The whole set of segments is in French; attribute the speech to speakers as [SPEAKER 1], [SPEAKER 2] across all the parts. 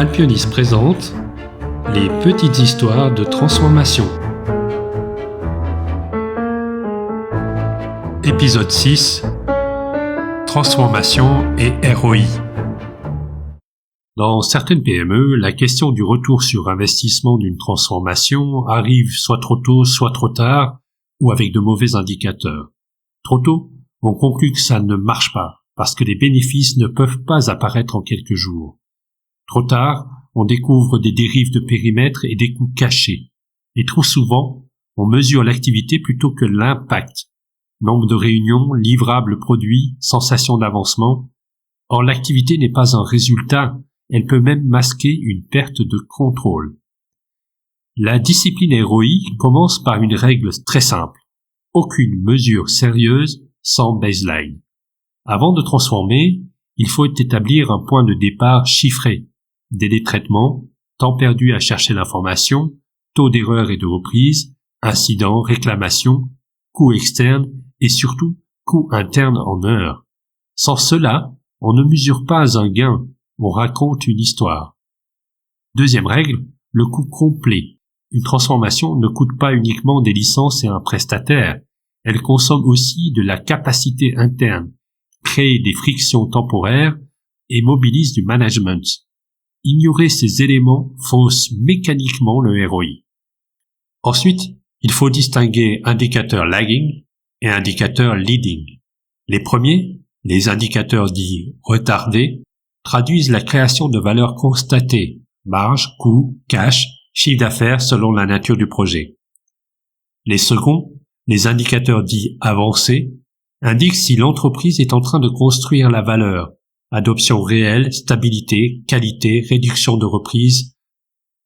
[SPEAKER 1] Alpionis présente les petites histoires de transformation. Épisode 6. Transformation et ROI. Dans certaines PME, la question du retour sur investissement d'une transformation arrive soit trop tôt, soit trop tard, ou avec de mauvais indicateurs. Trop tôt, on conclut que ça ne marche pas, parce que les bénéfices ne peuvent pas apparaître en quelques jours. Trop tard, on découvre des dérives de périmètre et des coûts cachés. Et trop souvent, on mesure l'activité plutôt que l'impact. Nombre de réunions, livrables produits, sensation d'avancement. Or, l'activité n'est pas un résultat, elle peut même masquer une perte de contrôle. La discipline ROI commence par une règle très simple. Aucune mesure sérieuse sans baseline. Avant de transformer, il faut établir un point de départ chiffré. Délai de traitement, temps perdu à chercher l'information, taux d'erreur et de reprise, incidents, réclamations, coûts externes et surtout coûts internes en heures. Sans cela, on ne mesure pas un gain, on raconte une histoire. Deuxième règle, le coût complet. Une transformation ne coûte pas uniquement des licences et un prestataire, elle consomme aussi de la capacité interne, crée des frictions temporaires et mobilise du management. Ignorer ces éléments fausse mécaniquement le ROI. Ensuite, il faut distinguer indicateur lagging et indicateur leading. Les premiers, les indicateurs dits retardés, traduisent la création de valeur constatée, marge, coût, cash, chiffre d'affaires selon la nature du projet. Les seconds, les indicateurs dits avancés, indiquent si l'entreprise est en train de construire la valeur, adoption réelle, stabilité, qualité, réduction de reprise.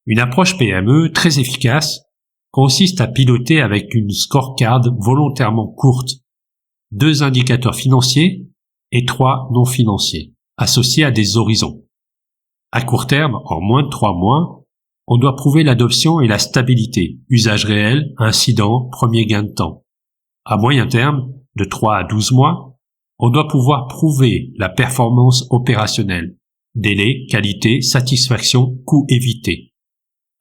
[SPEAKER 1] Une approche PME très efficace consiste à piloter avec une scorecard volontairement courte, 2 indicateurs financiers et 3 non financiers, associés à des horizons. À court terme, en moins de 3 mois, on doit prouver l'adoption et la stabilité, usage réel, incident, premier gain de temps. À moyen terme, de 3 à 12 mois, on doit pouvoir prouver la performance opérationnelle, délai, qualité, satisfaction, coût évité.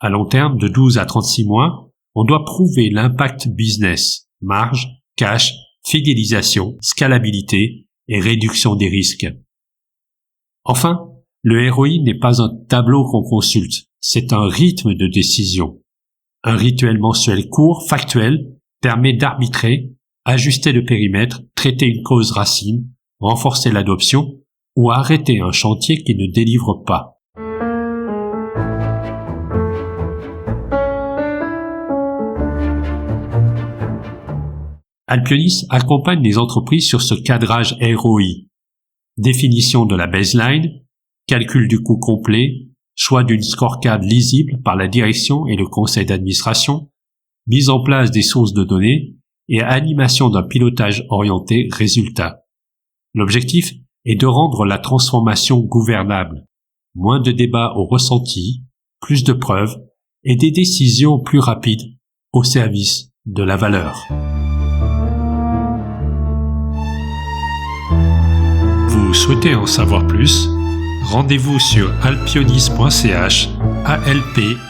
[SPEAKER 1] À long terme, de 12 à 36 mois, on doit prouver l'impact business, marge, cash, fidélisation, scalabilité et réduction des risques. Enfin, le ROI n'est pas un tableau qu'on consulte, c'est un rythme de décision. Un rituel mensuel court, factuel, permet d'arbitrer, ajuster le périmètre, traiter une cause racine, renforcer l'adoption ou arrêter un chantier qui ne délivre pas. Alpionis accompagne les entreprises sur ce cadrage ROI. Définition de la baseline, calcul du coût complet, choix d'une scorecard lisible par la direction et le conseil d'administration, mise en place des sources de données et animation d'un pilotage orienté résultat. L'objectif est de rendre la transformation gouvernable. Moins de débats au ressenti, plus de preuves et des décisions plus rapides au service de la valeur. Vous souhaitez en savoir plus? Rendez-vous sur alpionis.ch, alpionys.ch.